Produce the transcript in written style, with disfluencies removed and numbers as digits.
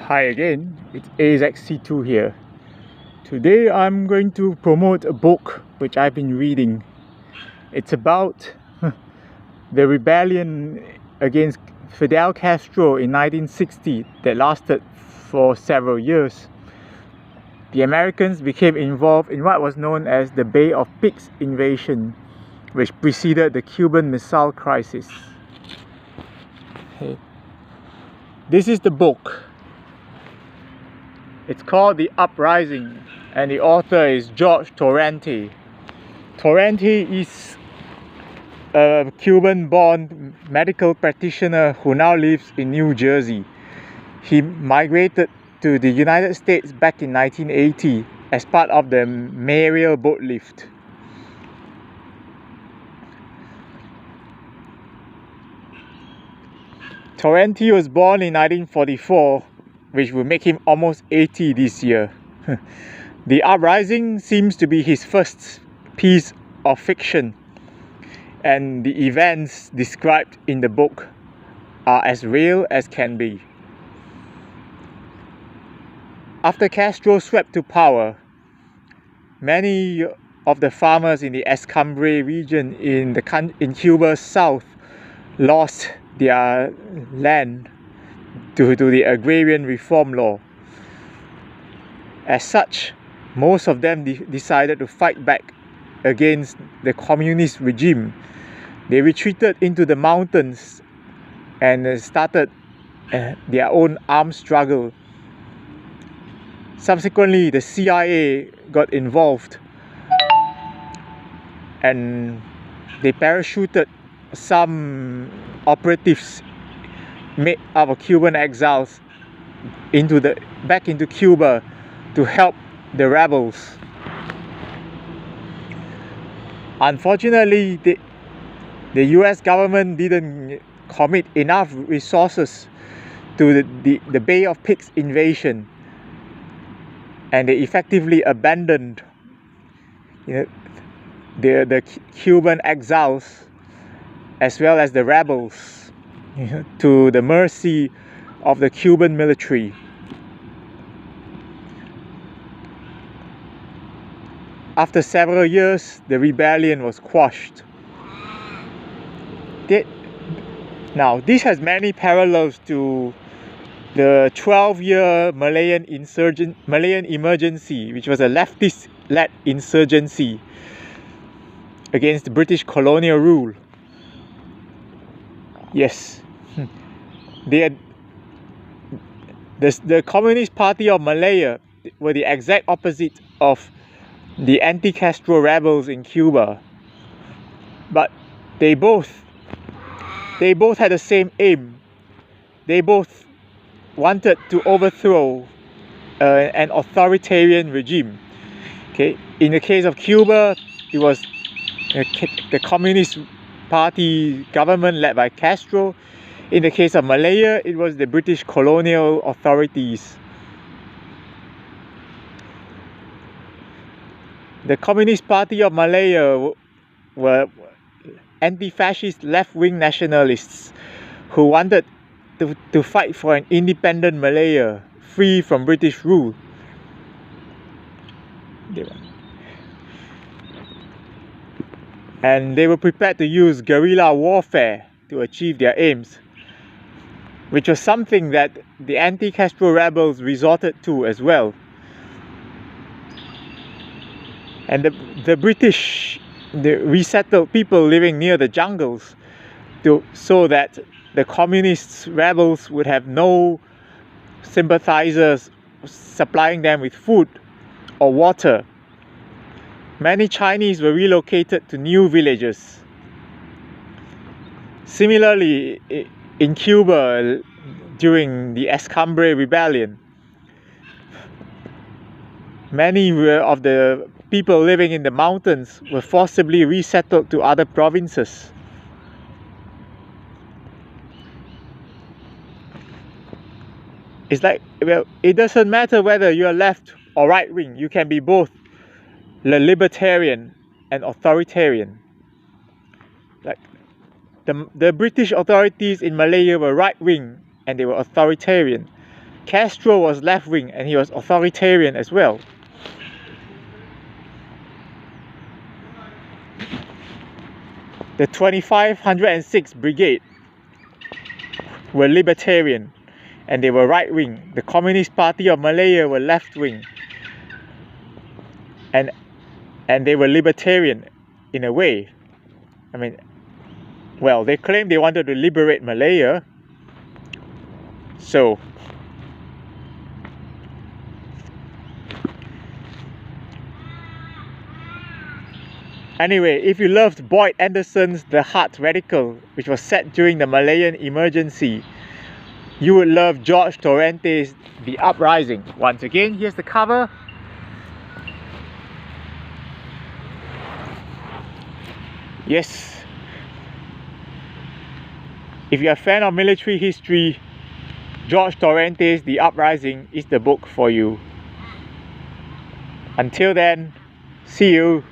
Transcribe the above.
Hi again, it's AZXC2 here. Today I'm going to promote a book which I've been reading. It's about the rebellion against Fidel Castro in 1960 that lasted for several years. The Americans became involved in what was known as the Bay of Pigs invasion, which preceded the Cuban Missile Crisis. This is the book. It's called The Uprising, and the author is George Torrente. Torrente is a Cuban-born medical practitioner who now lives in New Jersey. He migrated to the United States back in 1980 as part of the Mariel boat lift. Torrente was born in 1944, which will make him almost 80 this year. The Uprising seems to be his first piece of fiction, and the events described in the book are as real as can be. After Castro swept to power, many of the farmers in the Escambray region in Cuba's south lost their land due to the agrarian reform law. As such, most of them decided to fight back against the communist regime. They retreated into the mountains and started their own armed struggle. Subsequently, the CIA got involved and they parachuted some operatives made up of Cuban exiles back into Cuba to help the rebels. Unfortunately, the US government didn't commit enough resources to the Bay of Pigs invasion, and they effectively abandoned the Cuban exiles as well as the rebels to the mercy of the Cuban military. After several years, the rebellion was quashed. Now, this has many parallels to the 12-year Malayan emergency, which was a leftist-led insurgency against British colonial rule. Yes, the Communist Party of Malaya were the exact opposite of the anti-Castro rebels in Cuba, but they both had the same aim. They both wanted to overthrow an authoritarian regime. Okay, in the case of Cuba, it was the Communist Party government led by Castro. In the case of Malaya, it was the British colonial authorities. The Communist Party of Malaya were anti-fascist left-wing nationalists who wanted to fight for an independent Malaya, free from British rule. And they were prepared to use guerrilla warfare to achieve their aims, which was something that the anti-Castro rebels resorted to as well. And the British resettled people living near the jungles so that the communist rebels would have no sympathizers supplying them with food or water. Many Chinese were relocated to new villages. Similarly, in Cuba, during the Escambray rebellion, many of the people living in the mountains were forcibly resettled to other provinces. It's like, well, it doesn't matter whether you're left or right wing, you can be both libertarian and authoritarian. Like the British authorities in Malaya were right wing and they were authoritarian. Castro was left-wing and he was authoritarian as well. The 2506 Brigade were libertarian and they were right-wing. The Communist Party of Malaya were left-wing and they were libertarian in a way. I mean, well, they claimed they wanted to liberate Malaya. So anyway, if you loved Boyd Anderson's The Heart Radical, which was set during the Malayan emergency, you would love George Torrente's The Uprising. Once again, here's the cover. Yes. If you're a fan of military history, George Torrente's The Uprising is the book for you. Until then, see you.